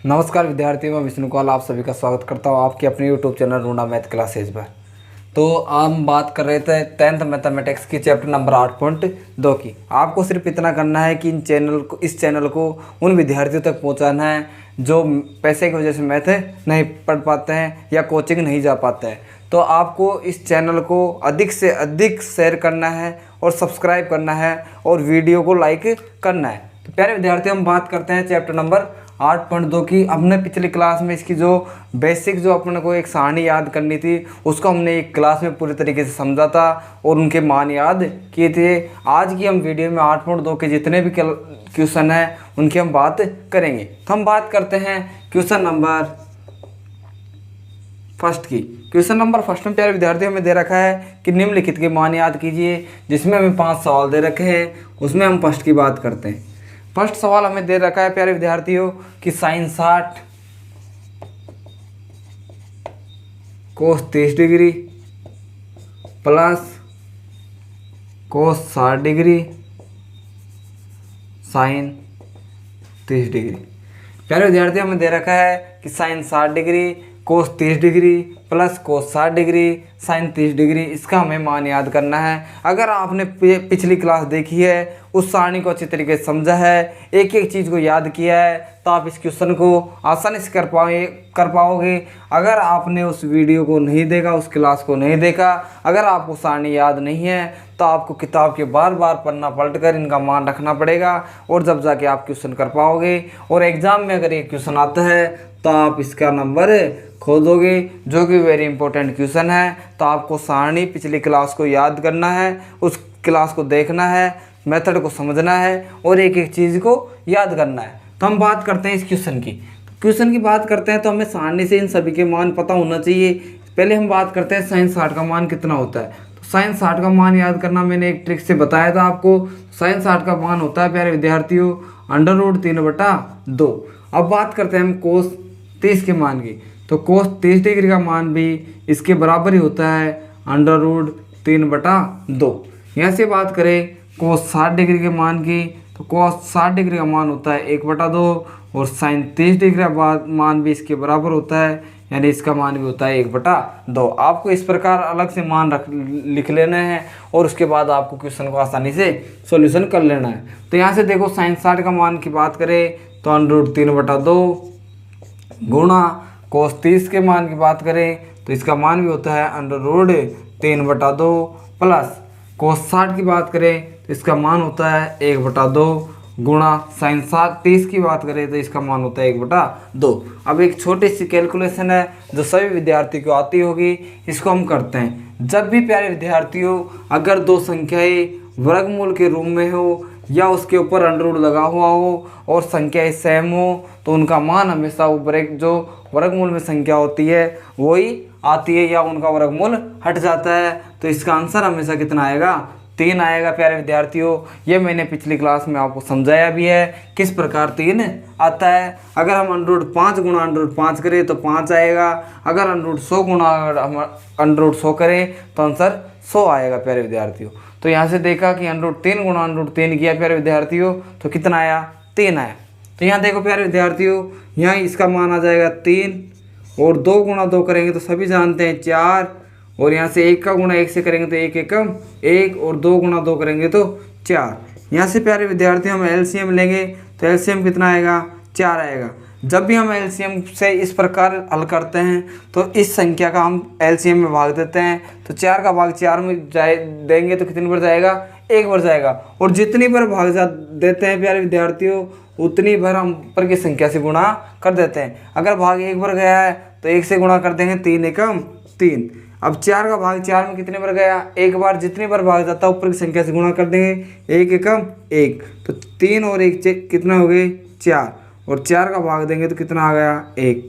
नमस्कार विद्यार्थियों, मैं विष्णु कौल आप सभी का स्वागत करता हूं आपके अपने यूट्यूब चैनल रूना मैथ क्लासेज पर। तो हम बात कर रहे थे 10th मैथमेटिक्स की चैप्टर नंबर 8.2 की। आपको सिर्फ इतना करना है कि इस चैनल को उन विद्यार्थियों तक पहुंचाना है जो पैसे की वजह से मैथ नहीं पढ़ पाते हैं या कोचिंग नहीं जा पाते हैं। तो आपको इस चैनल को अधिक से अधिक शेयर करना है और सब्सक्राइब करना है और वीडियो को लाइक करना है। तो प्यारे विद्यार्थियों, हम बात करते हैं चैप्टर नंबर 8.2 की। हमने पिछली क्लास में इसकी जो बेसिक जो अपने को एक सारणी याद करनी थी उसको हमने एक क्लास में पूरी तरीके से समझा था और उनके मान याद किए थे। आज की हम वीडियो में 8.2 के जितने भी क्वेश्चन हैं उनकी हम बात करेंगे। तो हम बात करते हैं क्वेश्चन नंबर फर्स्ट की। क्वेश्चन नंबर फर्स्ट में प्यारे विद्यार्थियों में दे रखा है कि निम्नलिखित के मान याद कीजिए, जिसमें हमें 5 सवाल दे रखे हैं। उसमें हम फर्स्ट की बात करते हैं। फर्स्ट सवाल हमें दे रखा है प्यारे विद्यार्थियों कि sine 60 cos 30 degree plus cos 60 degree sine 30 degree. प्यारे विद्यार्थियों हमें दे रखा है कि साइन 60 डिग्री cos 30 degree plus cos 60 degree sine 30 degree. इसका हमें मान याद करना है। अगर आपने पिछली क्लास देखी है, उस सारणी को अच्छी तरीके से समझा है, एक एक चीज़ को याद किया है, तो आप इस क्वेश्चन को आसानी से कर पाओगे। अगर आपने उस वीडियो को नहीं देखा, उस क्लास को नहीं देखा, अगर आपको सारणी याद नहीं है, तो आपको किताब के बार बार पन्ना पलट कर इनका मान रखना पड़ेगा और जब जाके आप क्वेश्चन कर पाओगे। और एग्ज़ाम में अगर ये क्वेश्चन आता है तो आप इसका नंबर खोदोगे, जो कि वेरी इंपॉर्टेंट क्वेश्चन है। तो आपको सारणी पिछली क्लास को याद करना है, उस क्लास को देखना है, मेथड को समझना है और एक एक चीज़ को याद करना है। तो हम बात करते हैं इस क्वेश्चन की। क्वेश्चन की बात करते हैं तो हमें सारणी से इन सभी के मान पता होना चाहिए। पहले हम बात करते हैं साइन 60 का मान कितना होता है। तो साइन 60 का मान याद करना मैंने एक ट्रिक से बताया था आपको। साइन 60 का मान होता है प्यारे विद्यार्थियों √3/2। अब बात करते हैं हम कोस 30 के मान की। तो कोस 30 डिग्री का मान भी इसके बराबर ही होता है √3/2। यहाँ से बात करें कोस 60 डिग्री के मान की, तो कोस 60 डिग्री का मान होता है 1/2 और साइन 30 डिग्री का मान भी इसके बराबर होता है, यानी इसका मान भी होता है 1/2। आपको इस प्रकार अलग से मान लिख लेना है और उसके बाद आपको क्वेश्चन को आसानी से सॉल्यूशन कर लेना है। तो यहाँ से देखो साइन 60 का मान की बात करें तो √3/2 गुणा कोस 30 के मान की बात करें तो इसका मान भी होता है √3/2 प्लस कोस 60 की बात करें तो इसका मान होता है 1/2 गुणा साइन 30 की बात करें तो इसका मान होता है 1/2। अब एक छोटी सी कैलकुलेशन है जो सभी विद्यार्थी को आती होगी, इसको हम करते हैं। जब भी प्यारे विद्यार्थियों अगर दो संख्याएं वर्गमूल के रूप में हो या उसके ऊपर अंडर लगा हुआ हो और संख्याएं सेम हो तो उनका मान हमेशा ऊपर जो वर्गमूल में संख्या होती है वही आती है या उनका वर्गमूल हट जाता है। तो इसका आंसर हमेशा कितना आएगा? 3 आएगा प्यारे विद्यार्थियों। ये मैंने पिछली क्लास में आपको समझाया भी है किस प्रकार 3 आता है। अगर हम √5 गुणा √5 करें तो 5 आएगा। अगर √100 गुणा √100 करें तो आंसर 100 आएगा प्यारे विद्यार्थियों। तो यहाँ से देखा कि √3 गुणा √3 किया प्यारे विद्यार्थियों तो कितना आया? 3 आया। तो यहाँ देखो प्यारे विद्यार्थियों, यहाँ इसका मान आ जाएगा 3 और 2 गुणा 2 करेंगे तो सभी जानते हैं 4 और यहाँ से 1 का गुणा 1 से करेंगे तो 1 एकम 1 और 2 गुणा 2 करेंगे तो 4। यहाँ से प्यारे विद्यार्थियों हम एलसीएम लेंगे तो एलसीएम कितना आएगा? 4 आएगा। जब भी हम एलसीएम से इस प्रकार हल करते हैं तो इस संख्या का हम एलसीएम में भाग देते हैं तो 4 का भाग 4 में देंगे तो कितनी बार जाएगा? 1 बार जाएगा। और जितनी बार भाग देते हैं प्यारे विद्यार्थियों उतनी बार हम ऊपर की संख्या से गुणा कर देते हैं। अगर भाग 1 बार गया है तो 1 से गुणा कर देंगे 3 एकम 3। अब 4 का भाग 4 में कितने बार गया? 1 बार। जितनी बार भाग जाता है ऊपर की संख्या से गुणा कर देंगे 1 एकम 1। तो 3 और 1 कितना हो गए? 4 और 4 का भाग देंगे तो कितना आ गया? 1।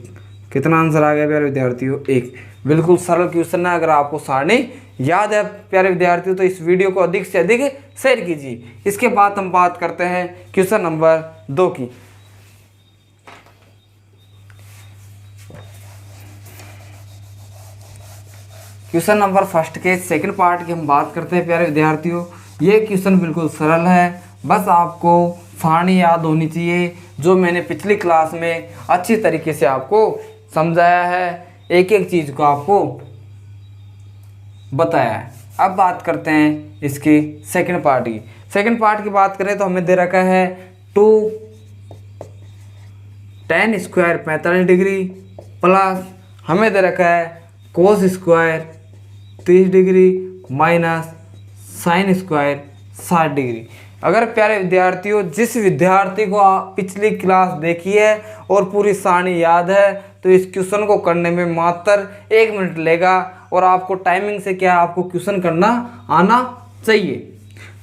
कितना आंसर आ गया प्यारे विद्यार्थियों? 1। बिल्कुल सरल क्वेश्चन है। अगर आपको सारणी याद है प्यारे विद्यार्थियों तो इस वीडियो को अधिक से अधिक शेयर कीजिए। इसके बाद हम बात करते हैं क्वेश्चन नंबर 2 की। क्वेश्चन नंबर फर्स्ट के सेकंड पार्ट की हम बात करते हैं प्यारे विद्यार्थियों। ये क्वेश्चन बिल्कुल सरल है, बस आपको सारणी याद होनी चाहिए, जो मैंने पिछली क्लास में अच्छी तरीके से आपको समझाया है, एक एक चीज़ को आपको बताया है। अब बात करते हैं इसकी सेकंड पार्ट की। सेकंड पार्ट की बात करें तो हमें दे रखा है 2 tan स्क्वायर 45 डिग्री प्लस हमें दे रखा है कोस square 30 degree minus sine square 60 degree. अगर प्यारे विद्यार्थियों, जिस विद्यार्थी को आप पिछली क्लास देखी है और पूरी सारणी याद है, तो इस क्वेश्चन को करने में मात्र 1 मिनट लेगा और आपको टाइमिंग से क्या आपको क्वेश्चन करना आना चाहिए।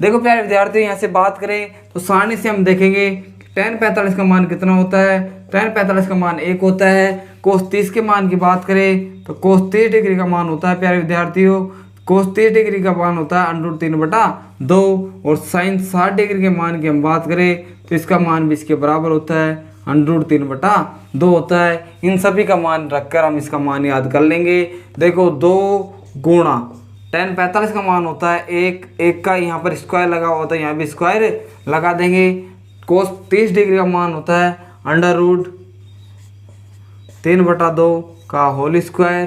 देखो प्यारे विद्यार्थियों, यहाँ से बात करें तो सारणी से हम देखेंगे tan 45 का मान कितना होता है। tan 45 का मान 1 होता है। कोस 30 के मान की बात करें तो कोस 30 डिग्री का मान होता है प्यारे विद्यार्थियों, कोस 30 डिग्री का मान होता है √3/2। और साइन 60 डिग्री के मान की हम बात करें तो इसका मान भी इसके बराबर होता है √3/2 होता है। इन सभी का मान रखकर हम इसका मान याद कर लेंगे। देखो 2 गुणा tan 45 का मान होता है 1 का यहाँ पर स्क्वायर लगा हुआ होता है, यहाँ भी स्क्वायर लगा देंगे। कोस 30 डिग्री का मान होता है √3/2 का whole square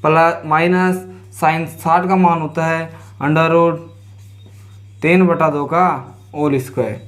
plus minus sine 60 का मान होता है √3/2 का होल स्क्वायर।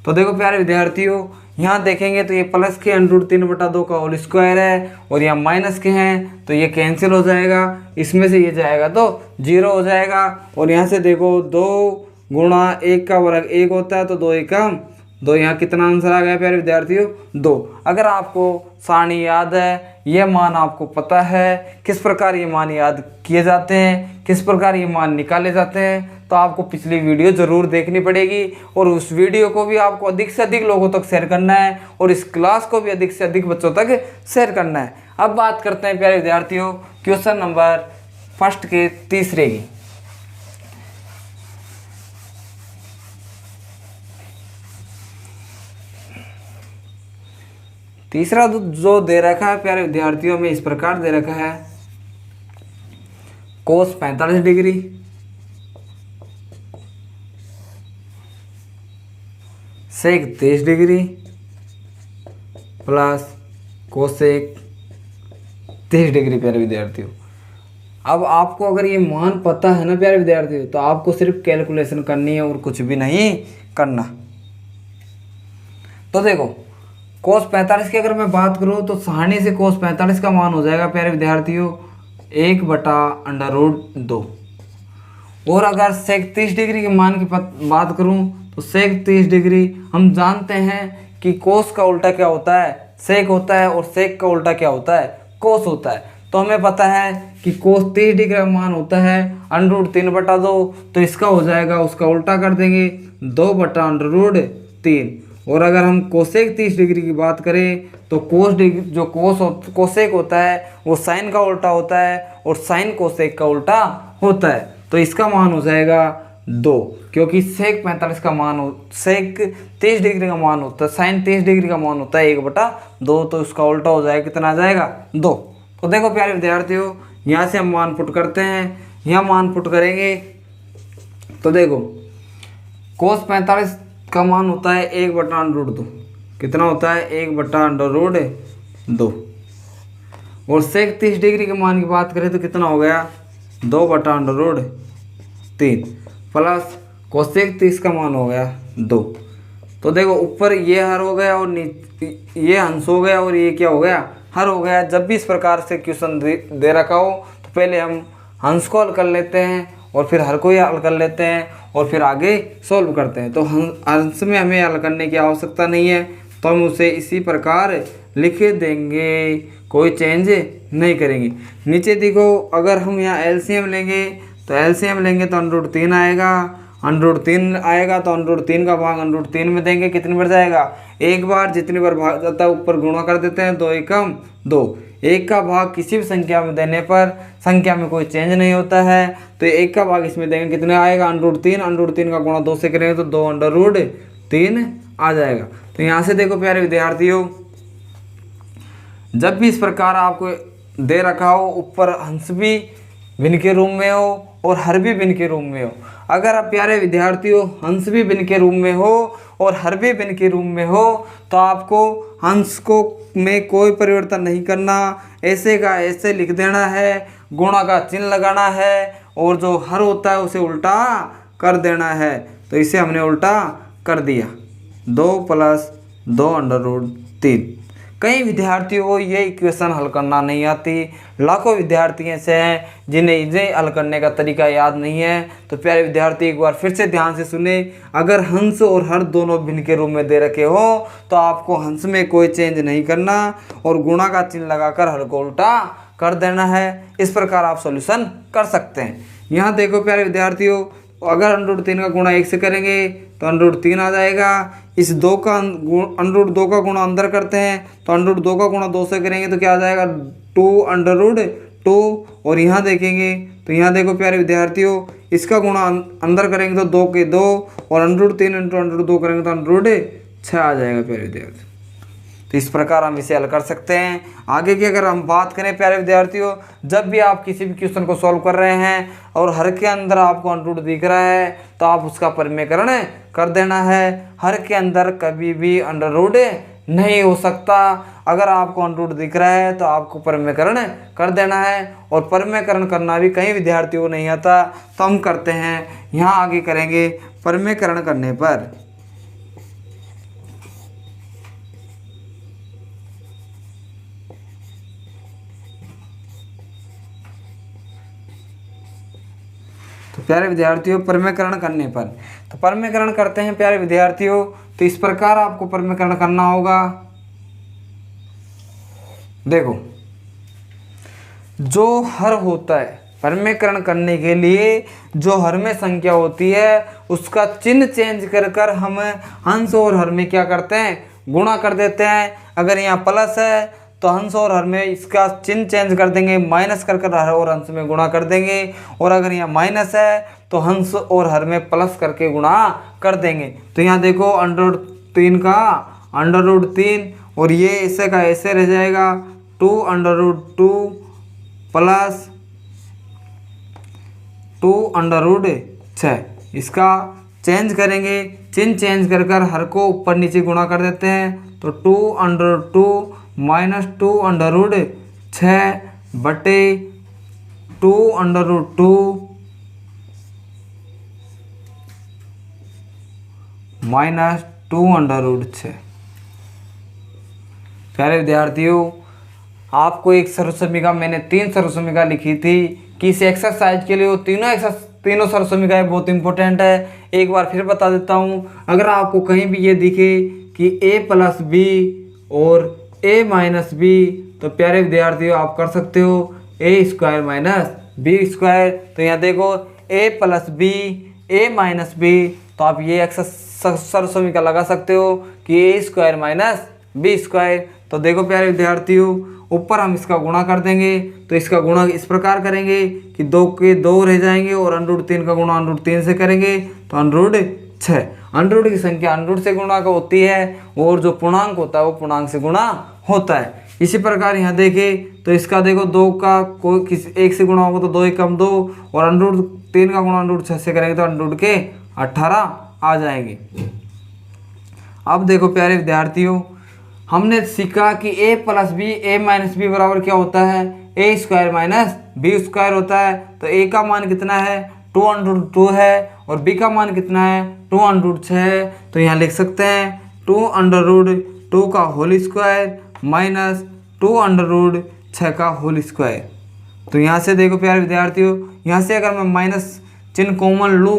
तो देखो प्यारे विद्यार्थियों, यहाँ देखेंगे तो ये प्लस के √3/2 का होल स्क्वायर है और यहाँ माइनस के हैं तो ये कैंसिल हो जाएगा, इसमें से ये जाएगा तो 0 हो जाएगा। और यहाँ से देखो 2 गुणा 1 का वर्ग 1 होता है तो 2 एकम 2, यहाँ कितना आंसर आ गया प्यारे विद्यार्थियों 2। अगर आपको सारणी याद है, ये मान आपको पता है किस प्रकार ये मान याद किए जाते हैं, किस प्रकार ये मान निकाले जाते हैं, तो आपको पिछली वीडियो ज़रूर देखनी पड़ेगी और उस वीडियो को भी आपको अधिक से अधिक लोगों तक शेयर करना है और इस क्लास को भी अधिक से अधिक बच्चों तक शेयर करना है। अब बात करते हैं प्यारे विद्यार्थियों क्वेश्चन नंबर फर्स्ट के तीसरे की। तीसरा जो दे रखा है प्यारे विद्यार्थियों में इस प्रकार दे रखा है कोस 45 डिग्री सेक 30 डिग्री प्लस कोसेक 30 डिग्री प्यारे विद्यार्थियों। अब आपको अगर ये मान पता है ना प्यारे विद्यार्थियों, तो आपको सिर्फ कैलकुलेशन करनी है और कुछ भी नहीं करना। तो देखो कोस 45 की अगर मैं बात करूँ तो सारणी से कोस 45 का मान हो जाएगा प्यारे विद्यार्थियों 1/√2। और अगर सेक 30 डिग्री के मान की बात करूँ तो सेक 30 डिग्री हम जानते हैं कि कोस का उल्टा क्या होता है, सेक होता है, और सेक का उल्टा क्या होता है, कोस होता है। तो हमें पता है कि कोस 30 डिग्री का मान होता है √3/2, तो इसका हो जाएगा, उसका उल्टा कर देंगे 2/√3। और अगर हम कोसेक 30 डिग्री की बात करें तो कोसेक होता है वो साइन का उल्टा होता है और साइन कोसेक का उल्टा होता है, तो इसका मान हो जाएगा 2, क्योंकि सेक 45 का मान सेक 30 डिग्री का मान होता है, साइन 30 डिग्री का मान होता है 1/2, तो इसका उल्टा हो जाएगा, कितना आ जाएगा 2। तो देखो प्यारे विद्यार्थियों, यहाँ से हम मान पुट करते हैं, यहाँ मान पुट करेंगे तो देखो कोस 45 का मान होता है 1/√2, कितना होता है 1/√2। और सेक 30 डिग्री के मान की बात करें तो कितना हो गया 2/√3 प्लस कोसेक 30 का मान हो गया 2। तो देखो ऊपर ये हर हो गया और ये हंस हो गया और ये क्या हो गया, हर हो गया। जब भी इस प्रकार से क्वेश्चन दे रखा हो तो पहले हम हंस को हल कर लेते हैं और फिर हर को ही हल कर लेते हैं और फिर आगे सॉल्व करते हैं। तो हंस में हमें हल करने की आवश्यकता नहीं है, तो हम उसे इसी प्रकार लिख देंगे, कोई चेंज नहीं करेंगे। नीचे देखो, अगर हम यहाँ एलसीएम लेंगे तो एलसीएम लेंगे तो √3 आएगा, √3 आएगा तो √3 का भाग √3 में देंगे, कितनी बार जाएगा, एक बार। जितनी बार भाग जाता है ऊपर गुणा कर देते हैं, 2 एकम 2। 1 का भाग किसी भी संख्या में देने पर संख्या में कोई चेंज नहीं होता है, तो 1 का भाग इसमें देंगे, कितना आएगा √3 का गुणा 2 से करेंगे तो 2/√3 आ जाएगा। तो यहाँ से देखो प्यारे विद्यार्थियों, जब भी इस प्रकार आपको दे रखा हो, ऊपर हंस भी भिन्न के रूप में हो और हर भी भिन्न के रूप में हो, अगर आप प्यारे विद्यार्थियों हंस भी भिन्न के रूप में हो और हर भी भिन्न के रूप में हो तो आपको हंस को में कोई परिवर्तन नहीं करना, ऐसे का ऐसे लिख देना है, गुणा का चिन्ह लगाना है और जो हर होता है उसे उल्टा कर देना है। तो इसे हमने उल्टा कर दिया, 2 + 2√3। कई विद्यार्थियों को ये इक्वेशन हल करना नहीं आती, लाखों विद्यार्थी ऐसे हैं जिन्हें इसे हल करने का तरीका याद नहीं है। तो प्यारे विद्यार्थी एक बार फिर से ध्यान से सुने, अगर हंस और हर दोनों भिन्न के रूप में दे रखे हो तो आपको हंस में कोई चेंज नहीं करना और गुणा का चिन्ह लगाकर हर को उल्टा कर देना है। इस प्रकार आप सॉल्यूशन कर सकते हैं। यहाँ देखो प्यारे विद्यार्थियों, अगर √3 का गुणा 1 से करेंगे तो √3 आ जाएगा। इस 2 का √2 का गुणा अंदर करते हैं तो √2 का गुणा 2 से करेंगे तो क्या आ जाएगा 2√2। और यहाँ देखेंगे तो यहाँ देखो प्यारे विद्यार्थियों, इसका गुणा अंदर करेंगे तो 2 के 2 और √3 × √2 करेंगे तो √6 आ जाएगा प्यारे विद्यार्थी। तो इस प्रकार हम इसे हल कर सकते हैं। आगे की अगर हम बात करें प्यारे विद्यार्थियों, जब भी आप किसी भी क्वेश्चन को सॉल्व कर रहे हैं और हर के अंदर आपको √ दिख रहा है तो आप उसका परिमेयकरण कर देना है। हर के अंदर कभी भी √ नहीं हो सकता। अगर आपको √ दिख रहा है तो आपको परिमेयकरण कर देना है और परिमेयकरण करना भी कई विद्यार्थियों को नहीं आता, तो हम करते हैं। यहाँ आगे करेंगे परिमेयकरण करने पर। तो प्यारे विद्यार्थियों परिमेयकरण करने पर, तो परिमेयकरण करते हैं प्यारे विद्यार्थियों। तो इस प्रकार आपको परिमेयकरण करना होगा। देखो जो हर होता है, परिमेयकरण करने के लिए जो हर में संख्या होती है उसका चिन्ह चेंज कर कर हम हंस और हर में क्या करते हैं, गुणा कर देते हैं। अगर यहाँ प्लस है तो हंस और हर में इसका चिन्ह चेंज कर देंगे, माइनस कर कर हर और हंस में गुणा कर देंगे। और अगर यहाँ माइनस है तो हंस और हर में प्लस करके गुणा कर देंगे। तो यहाँ देखो √3 का √3 और ये ऐसे का ऐसे रह जाएगा 2√2 प्लस 2√6। इसका चेंज करेंगे, चिन्ह चेंज कर कर हर को ऊपर नीचे गुणा कर देते हैं। तो 2√2 माइनस 2√6 बटे 2√2 माइनस 2√6। प्यारे विद्यार्थियों, आपको एक सरसमीका मैंने 3 सरसमीका लिखी थी कि इस एक्सरसाइज के लिए वो तीनों सरसमीकाएं बहुत इंपॉर्टेंट है। एक बार फिर बता देता हूँ, अगर आपको कहीं भी ये दिखे कि a + b और a - b तो प्यारे विद्यार्थियों आप कर सकते हो a² - b²। तो यहाँ देखो a + b a - b, तो आप ये सरसमीका लगा सकते हो कि a² - b²। तो देखो प्यारे विद्यार्थियों, ऊपर हम इसका गुणा कर देंगे। तो इसका गुणा इस प्रकार करेंगे कि 2 के 2 रह जाएंगे और √3 का गुणा √3 से करेंगे तो √6। √ की संख्या √ से गुणा का होती है और जो पूर्णांक होता है वो पूर्णांक से गुणा होता है। इसी प्रकार यहाँ देखें तो इसका देखो 2 का कोई किसी एक से गुणा होगा तो 2 × 2 और √3 का गुणा √6 से करेंगे तो √ के 18 आ जाएंगे। अब देखो प्यारे विद्यार्थियों, हमने सीखा कि a + b a - b बराबर क्या होता है, a² - b² होता है। तो a का मान कितना है 2√2 है और b का मान कितना है 2√6 है। तो यहाँ लिख सकते हैं 2√2 का होल स्क्वायर माइनस 2√6 का होल स्क्वायर। तो यहाँ से देखो प्यारे विद्यार्थियों, यहाँ से अगर मैं माइनस चिन्ह कॉमन लूँ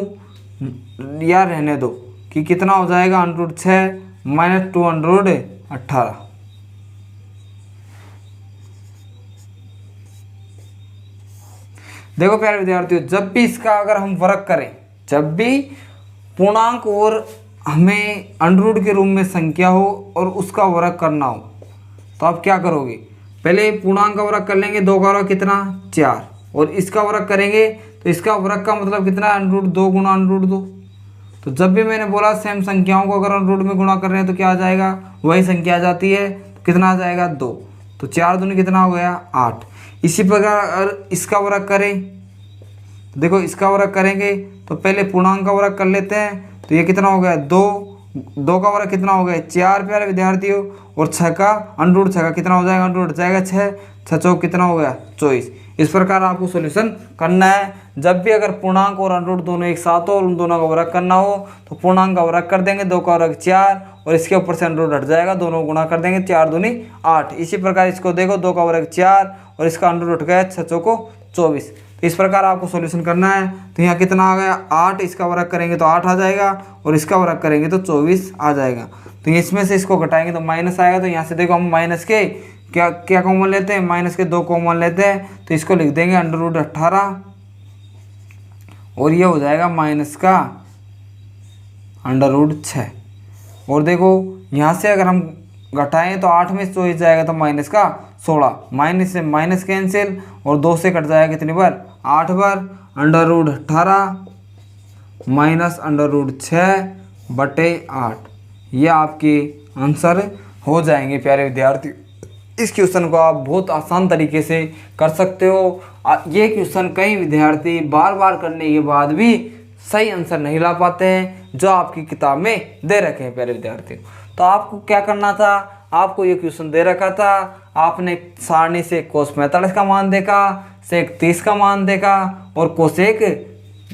या रहने दो कि कितना हो जाएगा √6 माइनस 218। देखो प्यारे विद्यार्थियों, जब भी इसका अगर हम वर्ग करें, जब भी पूर्णांक और हमें √ के रूप में संख्या हो और उसका वर्ग करना हो तो आप क्या करोगे, पहले पूर्णांक का वर्ग कर लेंगे। 2 का वर्ग कितना 4 और इसका वर्ग करेंगे तो इसका वर्ग का मतलब कितना √2 गुणा √2। तो जब भी मैंने बोला सेम संख्याओं को अगर √ में गुणा कर रहे हैं तो क्या आ जाएगा, वही संख्या आ जाती है। तो कितना आ जाएगा 2। तो 4 दूनी कितना हो गया 8। इसी प्रकार अगर इसका वर्ग करें, देखो इसका वर्ग करेंगे तो पहले पूर्णांक का वर्ग कर लेते हैं। तो ये कितना हो गया 2, 2 का वर्ग कितना हो गया 4 प्यारे विद्यार्थियों, और 6 का अंडर 6 का कितना हो जाएगा, अंडर जाएगा 6, 6 चौक कितना हो गया 24। इस प्रकार आपको सॉल्यूशन करना है। जब भी अगर पूर्णांक और अंडर दोनों एक साथ हो और उन दोनों का वर्ग करना हो तो पूर्णांक का वर्ग कर देंगे, 2 का वर्ग 4 और इसके ऊपर से अंडर हट जाएगा, दोनों गुणा कर देंगे, 4 दूनी 8। इसी प्रकार इसको देखो, 2 का वर्ग 4 और इसका अंडर उठ गया 6 चौको 24। तो इस प्रकार आपको सॉल्यूशन करना है। तो यहाँ कितना आ गया 8, इसका वर्ग करेंगे तो 8 आ जाएगा और इसका वर्ग करेंगे तो 24 आ जाएगा। तो इसमें से इसको घटाएंगे तो माइनस आएगा। तो यहाँ से देखो हम माइनस के क्या क्या कॉमन लेते हैं, माइनस के 2 कॉमन लेते हैं। तो इसको लिख देंगे अंडर रूट 18 और ये हो जाएगा माइनस का अंडर रूट 6। और देखो यहाँ से अगर हम घटाएं तो 8 में 24 जाएगा तो माइनस का 16, माइनस से माइनस कैंसिल और 2 से कट जाएगा कितनी बार 8 बार, under root 18 minus under root 6/8। ये आपके आंसर हो जाएंगे प्यारे विद्यार्थी। इस क्वेश्चन को आप बहुत आसान तरीके से कर सकते हो। ये क्वेश्चन कई विद्यार्थी बार बार करने के बाद भी सही आंसर नहीं ला पाते हैं जो आपकी किताब में दे रखे हैं प्यारे विद्यार्थियों। तो आपको क्या करना था, आपको ये क्वेश्चन दे रखा था, आपने सारणी से कोस 45 का मान देखा, सेक 30 का मान देखा और कोसेक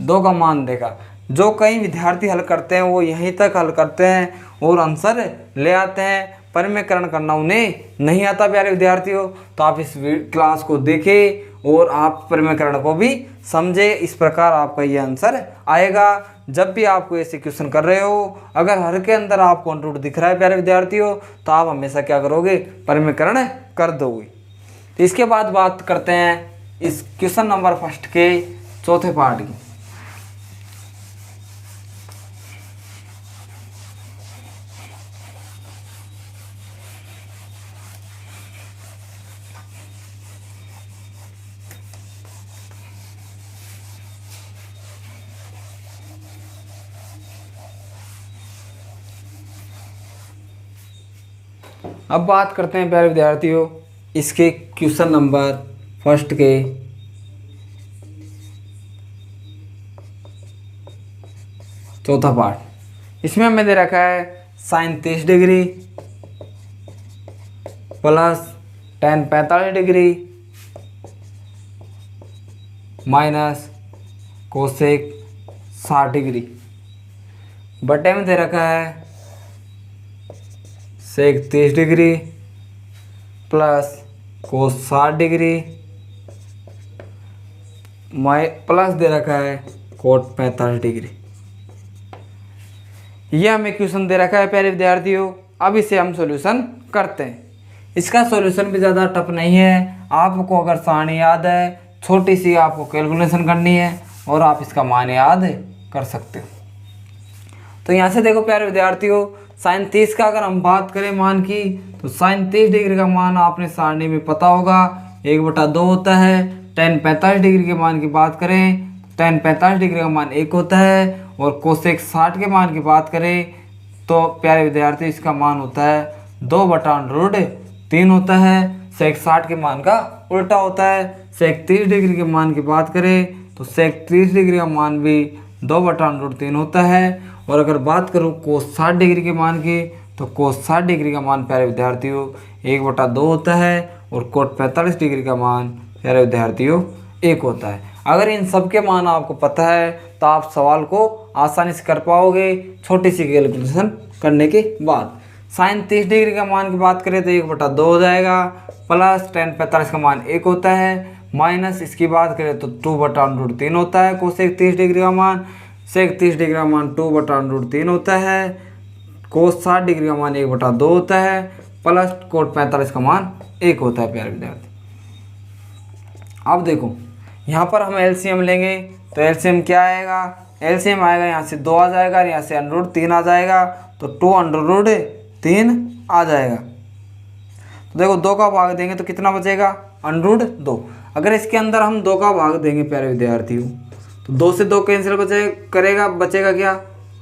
2 का मान देखा। जो कई विद्यार्थी हल करते हैं वो यहीं तक हल करते हैं और आंसर ले आते हैं, परिमेयकरण करना उन्हें नहीं आता प्यारे विद्यार्थियों। तो आप इस क्लास को देखें और आप परिमेयकरण को भी समझे, इस प्रकार आपका ये आंसर आएगा। जब भी आपको ऐसे क्वेश्चन कर रहे हो, अगर हर के अंदर आपको अंडर रूट दिख रहा है प्यारे विद्यार्थियों, तो आप हमेशा क्या करोगे, परिमेयकरण कर दोगे। तो इसके बाद बात करते हैं इस क्वेश्चन नंबर फर्स्ट के चौथे पार्ट की। अब बात करते हैं प्यारे विद्यार्थियों इसके क्वेश्चन नंबर फर्स्ट के चौथा पार्ट। इसमें हमें दे रखा है sine 30 degree plus tan 45 degree minus cosec 60 degree बटे में दे रखा है sec 30 degree plus cos 60 degree plus दे रखा है कोट 45 डिग्री। यह हमें क्वेश्चन दे रखा है प्यारे विद्यार्थियों। अब इसे हम सॉल्यूशन करते हैं। इसका सॉल्यूशन भी ज़्यादा टफ नहीं है। आपको अगर सारणी याद है, छोटी सी आपको कैलकुलेशन करनी है और आप इसका मान याद कर सकते हो। तो यहाँ से देखो प्यारे विद्यार्थियों, साइन 30 का अगर हम बात करें मान की, तो साइन 30 डिग्री का मान आपने सारणी में पता होगा 1/2 होता है। tan 45 डिग्री के मान की बात करें, tan 45 डिग्री का मान 1 होता है। और कोसेक 60 के मान की बात करें तो प्यारे विद्यार्थी इसका मान होता है 2/√3 होता है। सेक 60 के मान का उल्टा होता है। सेक 30 डिग्री के मान की बात करें तो सेक 30 डिग्री का मान भी 2/√3 होता है। और अगर बात करूँ कोस 60 डिग्री के मान की, तो कोस 60 डिग्री का मान प्यारे विद्यार्थियों 1/2 होता है। और कोट 45 डिग्री का मान प्यारे विद्यार्थियों 1 होता है। अगर इन सब के मान आपको पता है तो आप सवाल को आसानी से कर पाओगे छोटी सी कैलकुलेशन करने के बाद। साइन 30 डिग्री का मान की बात करें तो 1/2 हो जाएगा, प्लस tan 45 का मान 1 होता है, माइनस इसकी बात करें तो 2/√3 होता है। कोसेक 30 डिग्री का मान, सेक 30 डिग्री का मान 2/√3 होता है। कोस 60 डिग्री का मान 1/2 होता है, प्लस कोट 45 का मान 1 होता है प्यारे विद्यार्थी। अब देखो यहाँ पर हम एलसीएम लेंगे तो एलसीएम क्या आएगा, एलसीएम आएगा यहाँ से 2 आ जाएगा और यहाँ से √3 आ जाएगा, तो 2√3 आ जाएगा। तो देखो 2 का भाग देंगे तो कितना बचेगा, √2। अगर इसके अंदर हम 2 का भाग देंगे प्यारे विद्यार्थियों तो 2 से 2 कैंसिल करेगा, बचेगा क्या,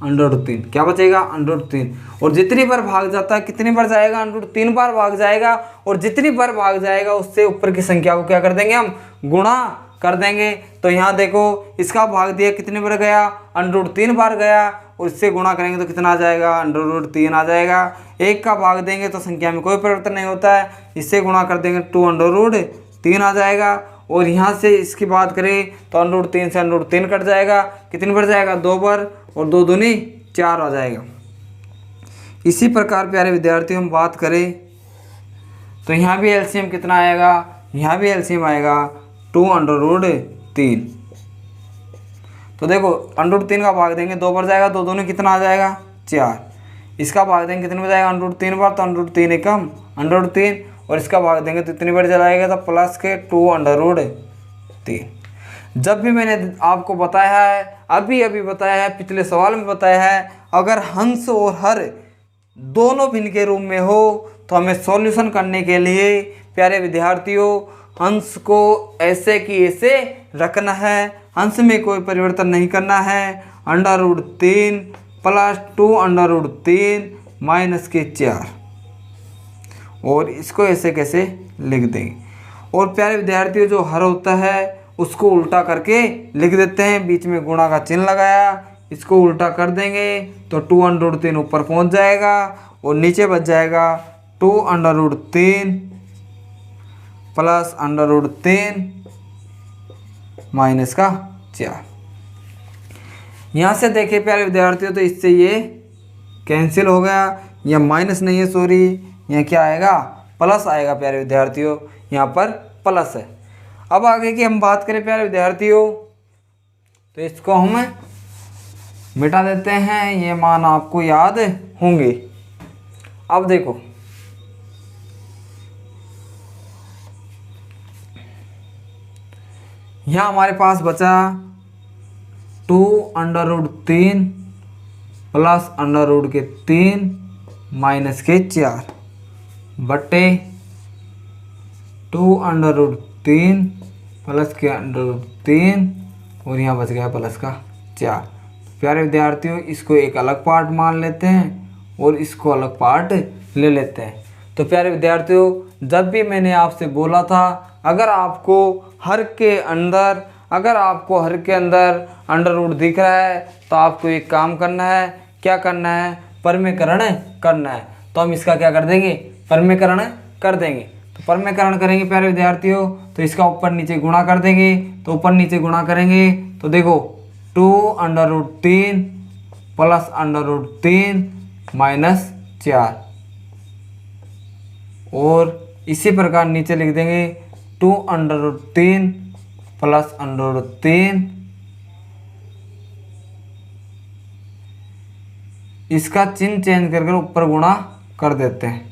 √3। क्या बचेगा, √3। और जितनी बार भाग जाता है कितनी बार जाएगा, √3 बार भाग जाएगा। और जितनी बार भाग जाएगा उससे ऊपर की संख्या को क्या कर देंगे हम, गुणा कर देंगे तो यहाँ देखो इसका भाग दिया कितने बार गया, √3 बार गया, और इससे गुणा करेंगे तो कितना आ जाएगा, √3 आ जाएगा। एक का भाग देंगे तो संख्या में कोई परिवर्तन नहीं होता है, इससे गुणा कर देंगे 2√3 आ जाएगा। और यहाँ से इसकी बात करें तो √3 से √3 कट जाएगा, कितनी बार जाएगा, 2 बार, और 2 दूनी 4 आ जाएगा। इसी प्रकार प्यारे विद्यार्थियों हम बात करें तो यहाँ भी एलसीएम कितना आएगा, यहाँ भी एलसीएम आएगा 2√3। तो देखो √3 का भाग देंगे 2 बार जाएगा, 2 दूनी कितना आ जाएगा, 4। इसका भाग देंगे कितने बार जाएगा, √3 बार, तो √3 एकम √3, और इसका भाग देंगे तो इतनी बार चलाएगा तो प्लस के 2√3। जब भी मैंने आपको बताया है, अभी बताया है, पिछले सवाल में बताया है, अगर हंस और हर दोनों भिन्न के रूप में हो तो हमें सॉल्यूशन करने के लिए प्यारे विद्यार्थियों हंस को ऐसे कि ऐसे रखना है, हंस में कोई परिवर्तन नहीं करना है, √3 प्लस 2√3 माइनस के 4, और इसको ऐसे कैसे लिख देंगे। और प्यारे विद्यार्थियों जो हर होता है उसको उल्टा करके लिख देते हैं, बीच में गुणा का चिन्ह लगाया, इसको उल्टा कर देंगे तो 2√3 ऊपर पहुंच जाएगा, और नीचे बच जाएगा 2√3 प्लस √3 माइनस का 4। यहाँ से देखिए प्यारे विद्यार्थियों तो इससे ये कैंसिल हो गया, यह माइनस नहीं है सॉरी, यहाँ क्या आएगा, प्लस आएगा प्यारे विद्यार्थियों, यहाँ पर प्लस है। अब आगे की हम बात करें प्यारे विद्यार्थियों तो इसको हम मिटा देते हैं, ये मान आपको याद होंगे। अब देखो यहाँ हमारे पास बचा 2√3 प्लस √3 माइनस के 4 बटे 2√3 प्लस के √3, और यहाँ बच गया प्लस का 4। प्यारे विद्यार्थियों इसको एक अलग पार्ट मान लेते हैं और इसको अलग पार्ट ले लेते हैं। तो प्यारे विद्यार्थियों जब भी मैंने आपसे बोला था अगर आपको हर के अंदर अंडर रूट दिख रहा है तो आपको एक काम करना है, क्या करना है, परमीकरण करना है। तो हम इसका क्या कर देंगे, परमीकरण कर देंगे। तो परमीकरण करेंगे प्यारे विद्यार्थियों तो इसका ऊपर नीचे गुणा कर देंगे, तो ऊपर नीचे गुणा करेंगे तो देखो 2√3 प्लस √3 माइनस 4, और इसी प्रकार नीचे लिख देंगे 2√3 प्लस √3, इसका चिन्ह चेंज करके ऊपर गुणा कर देते हैं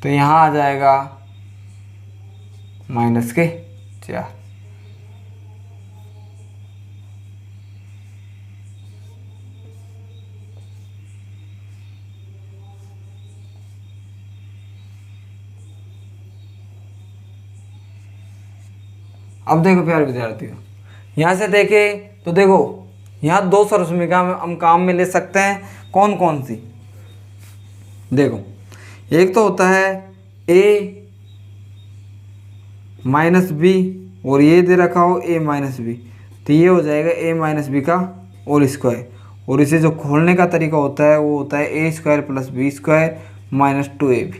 तो यहाँ आ जाएगा माइनस के 4। अब देखो प्यारे विद्यार्थियों यहाँ से देखें तो देखो यहाँ दो सरसमिका हम काम में ले सकते हैं, कौन कौन सी, देखो एक तो होता है a माइनस बी और ये दे रखा हो a माइनस बी, तो ये हो जाएगा a माइनस बी का होल स्क्वायर, और इसे जो खोलने का तरीका होता है वो होता है a square plus B square minus 2ab।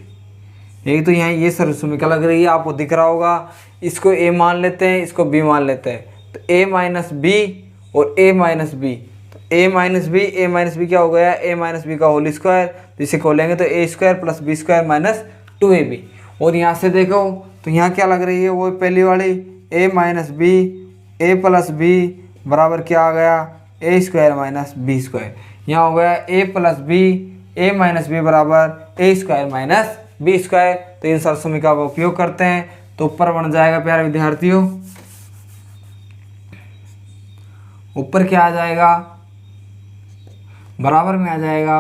एक तो यहाँ ये सरसमिका लग रही है आपको दिख रहा होगा, इसको a मान लेते हैं, इसको b मान लेते हैं, तो a माइनस बी और a माइनस बी, तो a माइनस बी क्या हो गया, a माइनस बी का होल स्क्वायर, तो इसे खोलेंगे तो a square plus B square minus 2ab। और यहाँ से देखो तो यहाँ क्या लग रही है, वो पहली वाली a minus B a plus B बराबर क्या आ गया, a square minus B square. यहाँ हो गया a plus B a minus B बराबर a square minus B square. तो इन सरसमिका का उपयोग करते हैं तो ऊपर बन जाएगा प्यारे विद्यार्थियों, ऊपर क्या आ जाएगा, बराबर में आ जाएगा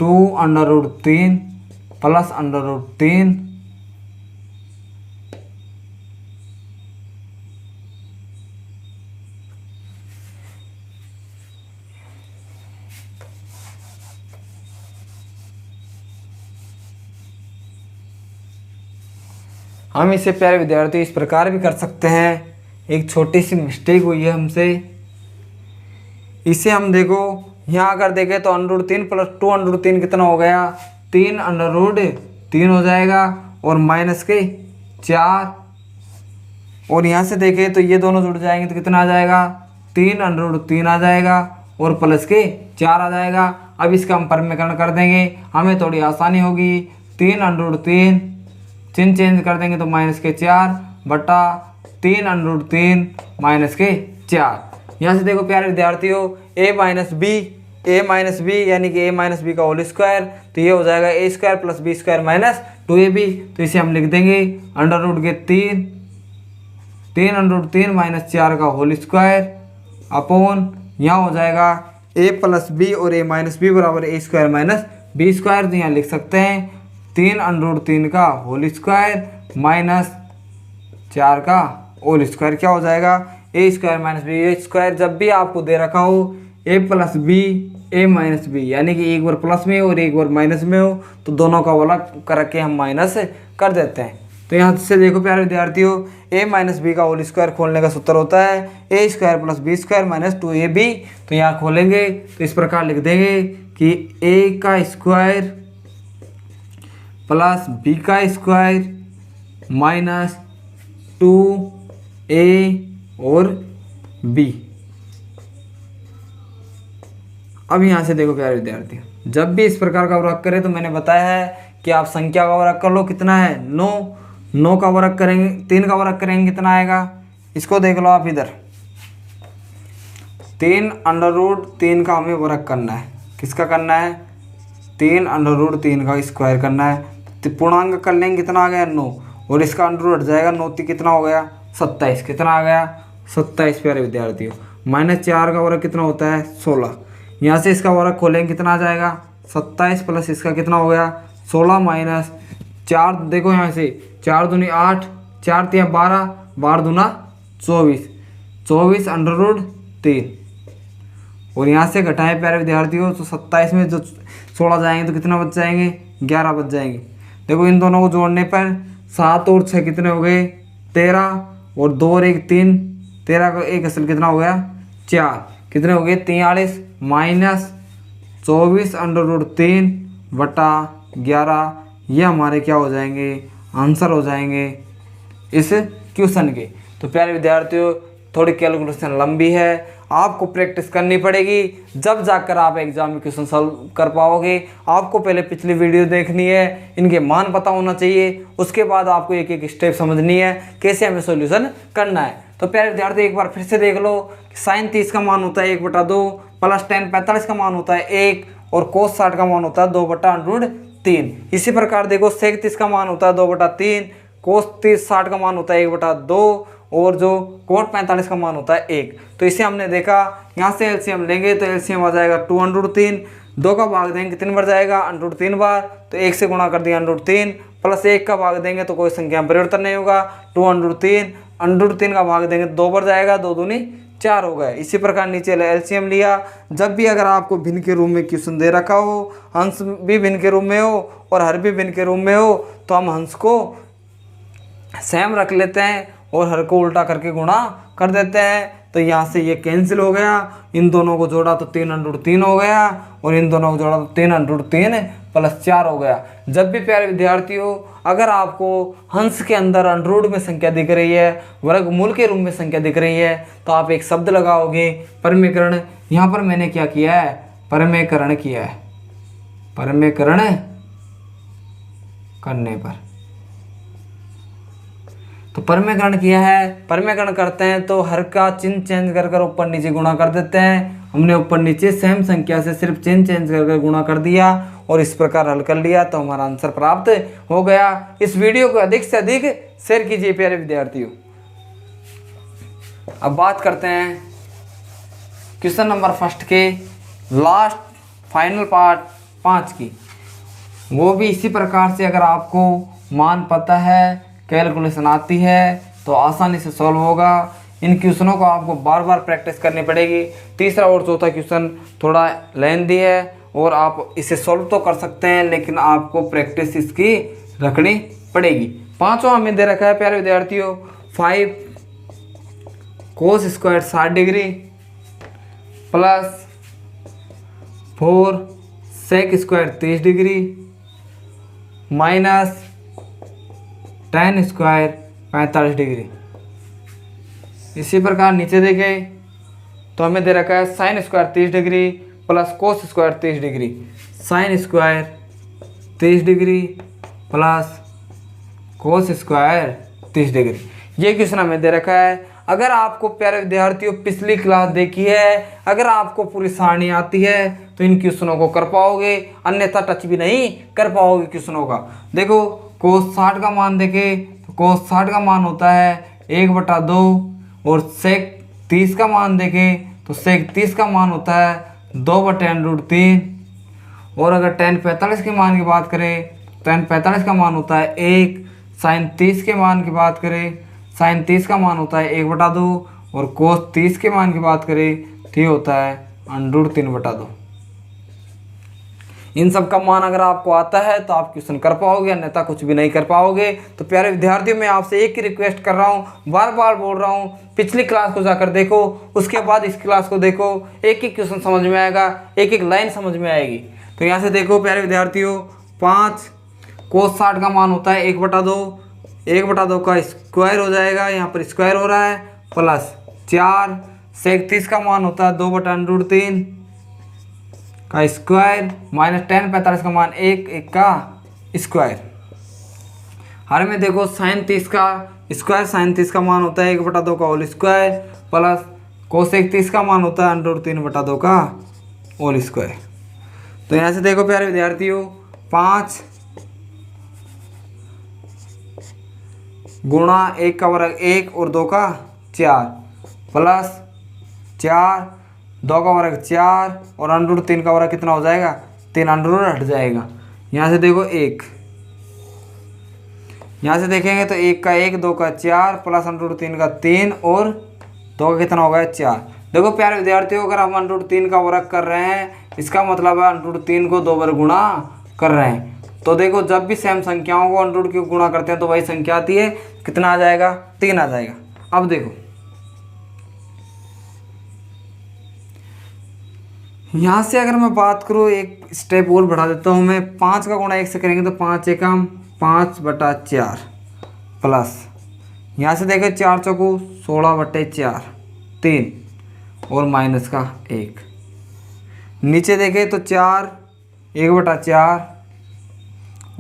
2√3 प्लस √3 हम इसे प्यारे विद्यार्थी इस प्रकार भी कर सकते हैं, एक छोटी सी मिस्टेक हुई है हमसे। इसे हम देखो यहाँ अगर देखें तो √3 प्लस 2√3 कितना हो गया, 3√3 हो जाएगा और माइनस के 4। और यहाँ से देखें तो ये दोनों जुड़ जाएंगे तो कितना आ जाएगा, 3√3 आ जाएगा और प्लस के 4 आ जाएगा। अब इसका हम परमीकरण कर देंगे, हमें थोड़ी आसानी होगी। 3√3 चिन्ह चेंज कर देंगे तो माइनस के 4 बटा 3√3 माइनस के 4। यहाँ से देखो प्यारे विद्यार्थियों a माइनस बी यानी कि a माइनस बी का होल स्क्वायर, तो ये हो जाएगा a² plus b² minus 2ab। तो इसे हम लिख देंगे √3 माइनस 4 का होल स्क्वायर अपॉन यहाँ हो जाएगा a प्लस बी और a माइनस बी बराबर a² माइनस b²। तो यहाँ लिख सकते हैं 3√3 का होल स्क्वायर माइनस 4 का होल स्क्वायर क्या हो जाएगा, a² माइनस b²। जब भी आपको दे रखा हो a plus B a minus B यानी कि एक बार प्लस में और एक बार माइनस में हो तो दोनों का अलग करके हम माइनस कर देते हैं। तो यहाँ से देखो प्यारे विद्यार्थियों a माइनस बी का होल स्क्वायर खोलने का सूत्र होता है a² plus b² minus 2ab। तो यहाँ खोलेंगे तो इस प्रकार लिख देंगे कि a का स्क्वायर प्लस b का स्क्वायर माइनस 2a और b। अब यहाँ से देखो प्यारे विद्यार्थी, जब भी इस प्रकार का वर्ग करें तो मैंने बताया है कि आप संख्या का वर्ग कर लो, कितना है 9 का वर्ग करेंगे, 3 का वर्ग करेंगे कितना आएगा, इसको देख लो आप इधर 3√3 का हमें वर्ग करना है। किसका करना है, 3√3 का स्क्वायर करना है। तो पूर्णांक कर लेंगे कितना आ गया 9 और इसका अंडर हट जाएगा 9 कितना हो गया 27। कितना आ गया 27 प्यारे विद्यार्थियों। माइनस 4 का वर्ग कितना होता है 16। यहाँ से इसका वर्ग खोलेंगे कितना आ जाएगा 27 प्लस इसका कितना हो गया 16 माइनस 4। देखो यहाँ से 4 दूनी 8, 4 तिया 12, 12 दूना 24, 24 √3 और यहाँ से घटाएं प्यारे विद्यार्थियों तो 27 में जो 16 जाएंगे तो कितना बच जाएंगे 11 बच जाएंगे। देखो इन दोनों को जोड़ने पर 7 और 6 कितने हो गए 13 और 2 और 1 3, 13 का 1 असल कितना हो गया 4, कितने हो गए 43 माइनस 24 √3 बटा 11। ये हमारे क्या हो जाएंगे आंसर हो जाएंगे इस क्वेश्चन के। तो प्यारे विद्यार्थियों थोड़ी कैलकुलेशन लंबी है, आपको प्रैक्टिस करनी पड़ेगी, जब जाकर आप एग्जाम में क्वेश्चन सॉल्व कर पाओगे। आपको पहले पिछली वीडियो देखनी है, इनके मान पता होना चाहिए, उसके बाद आपको एक एक स्टेप समझनी है कैसे हमें सॉल्यूशन करना है। तो प्यारे विद्यार्थी एक बार फिर से देख लो, sin 30 का मान होता है 1/2 प्लस tan 45 का मान होता है 1 और cos 60 का मान होता है 2/√3। इसी प्रकार देखो sec 30 का मान होता है 2/3, cos 60 का मान होता है 1/2 और जो cot 45 का मान होता है 1। तो इसे हमने देखा, यहाँ से एलसीएम लेंगे तो एलसीएम आ जाएगा 2√3, 2 का भाग देंगे कितनी बार जाएगा √3 बार, तो 1 से गुणा कर दिया √3 प्लस 1 का भाग देंगे तो कोई संख्या में परिवर्तन नहीं होगा 2√3, √3 का भाग देंगे 2 बार जाएगा, 2 दूनी 4 हो गए। इसी प्रकार नीचे एलसीएम लिया। जब भी अगर आपको भिन्न के रूप में क्वेश्चन दे रखा हो, अंश भी भिन्न के रूप में हो और हर भी भिन्न के रूप में हो, तो हम अंश को सेम रख लेते हैं और हर को उल्टा करके गुणा कर देते हैं। तो यहाँ से ये कैंसिल हो गया, इन दोनों को जोड़ा तो 3√3 हो गया और इन दोनों को जोड़ा तो 3√3 प्लस 4 हो गया। जब भी प्यारे विद्यार्थियों अगर आपको हंस के अंदर अंडररूट में संख्या दिख रही है, वर्गमूल के रूप में संख्या दिख रही है, तो आप एक शब्द लगाओगे परमीकरण। यहाँ पर मैंने क्या किया है परमीकरण किया है, परमीकरण करने पर तो परमीकरण किया है। परमीकरण करते हैं तो हर का चिन्ह चेंज कर ऊपर नीचे गुणा कर देते हैं। हमने ऊपर नीचे सेम संख्या से सिर्फ चिन्ह चेंज कर गुणा कर दिया और इस प्रकार हल कर लिया तो हमारा आंसर प्राप्त हो गया। इस वीडियो को अधिक से अधिक शेयर कीजिए प्यारे विद्यार्थियों। अब बात करते हैं क्वेश्चन नंबर फर्स्ट के लास्ट फाइनल पार्ट 5 की। वो भी इसी प्रकार से अगर आपको मान पता है, कैलकुलेशन आती है तो आसानी से सॉल्व होगा। इन क्वेश्चनों को आपको बार बार प्रैक्टिस करनी पड़ेगी। तीसरा और चौथा क्वेश्चन थोड़ा लेंथी है और आप इसे सॉल्व तो कर सकते हैं लेकिन आपको प्रैक्टिस इसकी रखनी पड़ेगी। पांचवा हमें दे रखा है प्यारे विद्यार्थियों 5 cos square 60 degree plus 4 sec square 30 degree minus 10 square 45 degree. इसी प्रकार नीचे देखें तो हमें दे रखा है sine square 30 degree plus cos square 30 degree. Sine square 30 degree plus cos square 30 degree. ये क्वेश्चन हमें दे रखा है। अगर आपको प्यारे विद्यार्थियों पिछली क्लास देखी है, अगर आपको पूरी सारणी आती है तो इन क्वेश्चनों को कर पाओगे, अन्यथा टच भी नहीं कर पाओगे क्वेश्चनों का। देखो कोस 60 का मान देखें तो कोस 60 का मान होता है 1/2 और सेक 30 का मान देखें तो सेक 30 का मान होता है 2/√3 और अगर tan 45 के मान की बात करें tan 45 का मान होता है 1। साइन 30 के मान की बात करें साइन 30 का मान होता है 1/2 और कोस 30 के मान की बात करें तो ये होता है √3/2। इन सब का मान अगर आपको आता है तो आप क्वेश्चन कर पाओगे, अन्यथा कुछ भी नहीं कर पाओगे। तो प्यारे विद्यार्थियों मैं आपसे एक ही रिक्वेस्ट कर रहा हूँ, बार बार बोल रहा हूँ, पिछली क्लास को जाकर देखो, उसके बाद इस क्लास को देखो, एक एक क्वेश्चन समझ में आएगा, एक एक लाइन समझ में आएगी। तो यहाँ से देखो प्यारे विद्यार्थियों 5 कोस 60 का मान होता है 1/2, 1/2 का स्क्वायर हो जाएगा, यहाँ पर स्क्वायर हो रहा है, प्लस 4 सेक 30 का मान होता है 2/√3 का स्क्वायर माइनस tan 45 का मान 1 का स्क्वायर। हर में देखो साइन 30 का स्क्वायर, साइन 30 का मान होता है 1/2 का होल स्क्वायर प्लस कोसेक 30 का मान होता है √3/2 का होल स्क्वायर। तो यहाँ से देखो प्यारे विद्यार्थियों 5 गुणा 1 का वर्ग 1 और 2 का 4 प्लस 4 2 का वर्ग 4 और √3 का वर्ग कितना हो जाएगा 3, अंडर हट जाएगा। यहाँ से देखो 1, यहाँ से देखेंगे तो 1 का 1 2 का 4 प्लस √3 का 3 और 2 का कितना होगा 4। देखो प्यारे विद्यार्थियों अगर हम √3 का वर्ग कर रहे हैं इसका मतलब है √3 को 2 बार गुणा कर रहे हैं। तो देखो जब भी सेम संख्याओं को अंडर रूट की गुणा करते हैं तो वही संख्या आती है, कितना आ जाएगा 3 आ जाएगा। अब देखो यहाँ से अगर मैं बात करूँ एक स्टेप और बढ़ा देता हूँ मैं, 5 का गुणा 1 से करेंगे तो 5 एकम 5/4 प्लस यहाँ से देखें 4 चौको 16/4 3 और माइनस का 1, नीचे देखें तो 4 1/4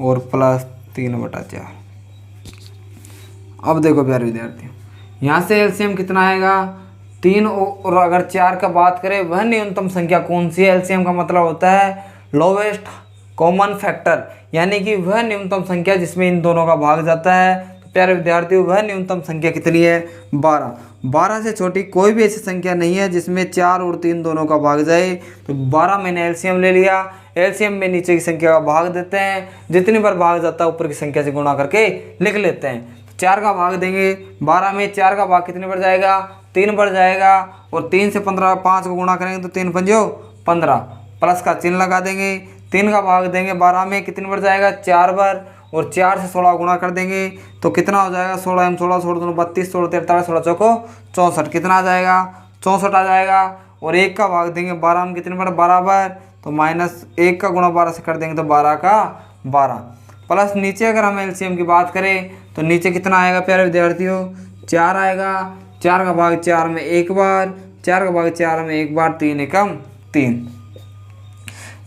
और प्लस 3/4। अब देखो प्यारे विद्यार्थियों यहाँ से एलसीएम कितना आएगा 3 और अगर 4 का बात करें वह न्यूनतम संख्या कौन सी है। एलसीएम का मतलब होता है लोवेस्ट कॉमन फैक्टर, यानी कि वह न्यूनतम संख्या जिसमें इन दोनों का भाग जाता है। तो प्यारे विद्यार्थियों वह न्यूनतम संख्या कितनी है 12। 12 से छोटी कोई भी ऐसी संख्या नहीं है जिसमें 4 और 3 दोनों का भाग जाए। तो 12 मैंने एलसीएम ले लिया, एलसीएम में नीचे की संख्या का भाग देते हैं, जितनी बार भाग जाता है ऊपर की संख्या से गुणा करके लिख लेते हैं। 4 का भाग देंगे 12 में, 4 का भाग कितने बार जाएगा 3 बार जाएगा और 3 से 15 5 को गुणा करेंगे तो 3 पंजो 15, प्लस का चिन्ह लगा देंगे। 3 का भाग देंगे 12 में, कितनी बार जाएगा 4 बार और 4 से 16 गुणा कर देंगे तो कितना हो जाएगा 16 m 16 16 2 32 16 43 16 चौको 64, कितना आ जाएगा 64 आ जाएगा। और 1 का भाग देंगे 12 में, कितनी बार 12 बार, तो माइनस 1 का गुणा 12 से कर देंगे तो 12 का 12, प्लस नीचे अगर हम एलसीएम की बात करें तो नीचे कितना आएगा प्यारे विद्यार्थियों 4 आएगा। 4 का भाग 4 में 1 बार, 4 का भाग 4 में 1 बार, 3 एकम 3।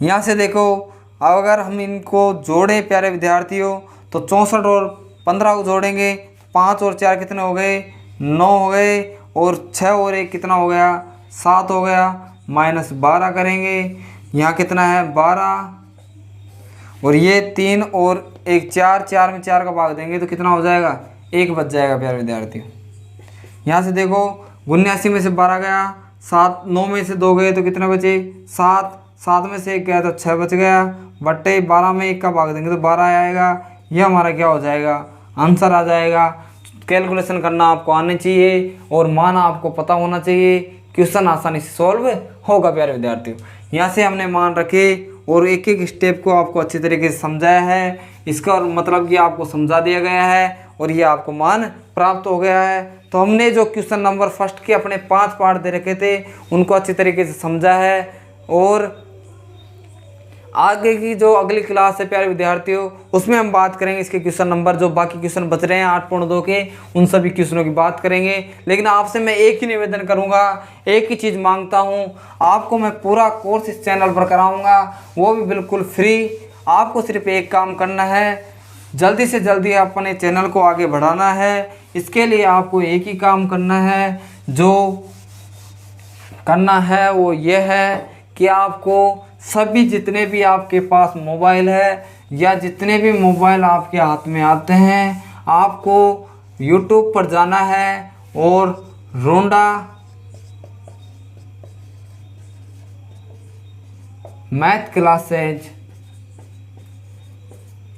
यहाँ से देखो अब अगर हम इनको जोड़ें प्यारे विद्यार्थियों तो 64 और 15 को जोड़ेंगे 5 और 4 कितने हो गए 9 हो गए और 6 और 1 कितना हो गया 7 हो गया, माइनस 12 करेंगे यहाँ कितना है 12 और ये 3 और 1 4, 4 में 4 का भाग देंगे तो कितना हो जाएगा 1 बच जाएगा प्यारे विद्यार्थियों। यहाँ से देखो 79 में से 12 गया, 7 9 में से 2 गए तो कितना बचे 7, 7 में से 1 गया तो 6 बच गया, बट्टे 12 में 1 का भाग देंगे तो 12 आएगा। यह हमारा क्या हो जाएगा आंसर आ जाएगा। कैलकुलेशन करना आपको आना चाहिए और मान आपको पता होना चाहिए, क्वेश्चन आसानी से सॉल्व होगा प्यारे विद्यार्थियों। यहाँ से हमने मान रखे और एक एक स्टेप को आपको अच्छी तरीके से समझाया है। इसका मतलब कि आपको समझा दिया गया है और ये आपको मान प्राप्त हो गया है। तो हमने जो क्वेश्चन नंबर फर्स्ट के अपने 5 पार्ट दे रखे थे उनको अच्छी तरीके से समझा है। और आगे की जो अगली क्लास है प्यारे विद्यार्थियों, उसमें हम बात करेंगे इसके क्वेश्चन नंबर, जो बाकी क्वेश्चन बच रहे हैं 8.2 के, उन सभी क्वेश्चनों की बात करेंगे। लेकिन आपसे मैं एक ही निवेदन करूंगा, एक ही चीज़ मांगता हूं, आपको मैं पूरा कोर्स इस चैनल पर कराऊंगा, वो भी बिल्कुल फ्री। आपको सिर्फ एक काम करना है, जल्दी से जल्दी अपने चैनल को आगे बढ़ाना है। इसके लिए आपको एक ही काम करना है, जो करना है वो ये है कि आपको सभी जितने भी आपके पास मोबाइल है या जितने भी मोबाइल आपके हाथ में आते हैं, आपको YouTube पर जाना है और रोंडा मैथ क्लासेज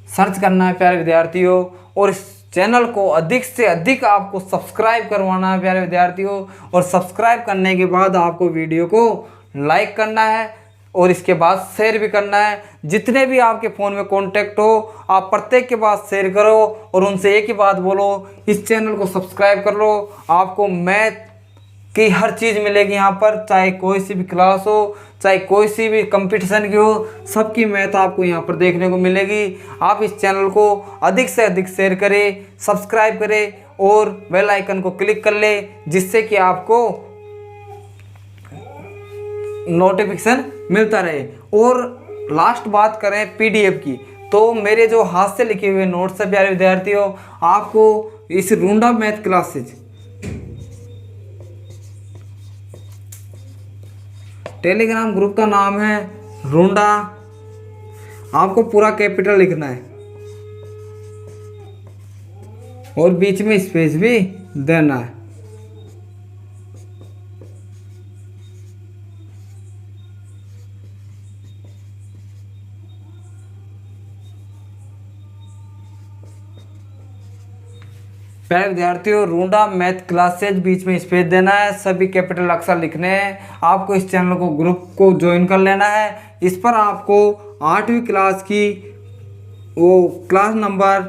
सर्च करना है प्यारे विद्यार्थियों। और इस चैनल को अधिक से अधिक आपको सब्सक्राइब करवाना है प्यारे विद्यार्थियों। और सब्सक्राइब करने के बाद आपको वीडियो को लाइक करना है और इसके बाद शेयर भी करना है। जितने भी आपके फ़ोन में कॉन्टैक्ट हो, आप प्रत्येक के पास शेयर करो और उनसे एक ही बात बोलो, इस चैनल को सब्सक्राइब कर लो। आपको मैथ की हर चीज़ मिलेगी यहाँ पर, चाहे कोई सी भी क्लास हो, चाहे कोई सी भी कंपटीशन की हो, सबकी मैथ आपको यहाँ पर देखने को मिलेगी। आप इस चैनल को अधिक से अधिक शेयर करें, सब्सक्राइब करें और बेल आइकन को क्लिक कर ले, जिससे कि आपको नोटिफिकेशन मिलता रहे। और लास्ट बात करें PDF की, तो मेरे जो हाथ से लिखे हुए नोट्स है प्यारे विद्यार्थियों, आपको इस रोंडा मैथ क्लासेज टेलीग्राम ग्रुप का नाम है रोंडा, आपको पूरा कैपिटल लिखना है और बीच में स्पेस भी देना है। प्यारे विद्यार्थियों, रोंडा मैथ क्लासेज बीच में स्पेस देना है, सभी कैपिटल अक्षर लिखने हैं। आपको इस चैनल को ग्रुप को ज्वाइन कर लेना है। इस पर आपको 8वीं क्लास की वो क्लास नंबर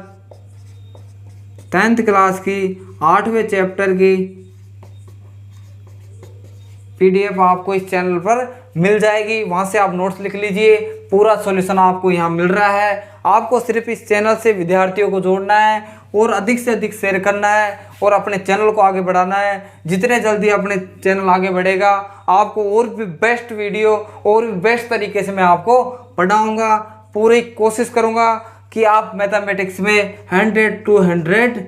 10th क्लास की 8वें चैप्टर की PDF आपको इस चैनल पर मिल जाएगी। वहाँ से आप नोट्स लिख लीजिए, पूरा सॉल्यूशन आपको यहाँ मिल रहा है। आपको सिर्फ इस चैनल से विद्यार्थियों को जोड़ना है और अधिक से अधिक शेयर करना है और अपने चैनल को आगे बढ़ाना है। जितने जल्दी अपने चैनल आगे बढ़ेगा, आपको और भी बेस्ट वीडियो और भी बेस्ट तरीके से मैं आपको पढ़ाऊँगा। पूरी कोशिश करूँगा कि आप मैथमेटिक्स में 100 to 100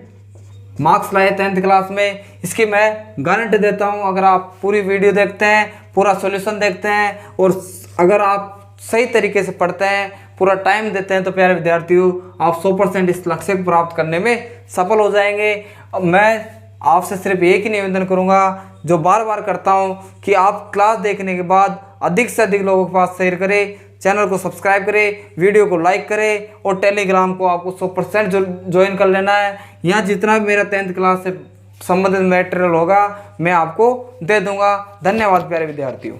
मार्क्स लाए 10th क्लास में। इसकी मैं गारंटी देता हूँ। अगर आप पूरी वीडियो देखते हैं, पूरा सॉल्यूशन देखते हैं और अगर आप सही तरीके से पढ़ते हैं, पूरा टाइम देते हैं, तो प्यारे विद्यार्थियों आप 100% इस लक्ष्य को प्राप्त करने में सफल हो जाएंगे। मैं आपसे सिर्फ एक ही निवेदन करूँगा, जो बार बार करता हूँ, कि आप क्लास देखने के बाद अधिक से अधिक लोगों के पास शेयर करें, चैनल को सब्सक्राइब करें, वीडियो को लाइक करें और टेलीग्राम को आपको 100% ज्वाइन कर लेना है। यहाँ जितना भी मेरा 10th क्लास से संबंधित मटेरियल होगा मैं आपको दे दूंगा। धन्यवाद प्यारे विद्यार्थियों।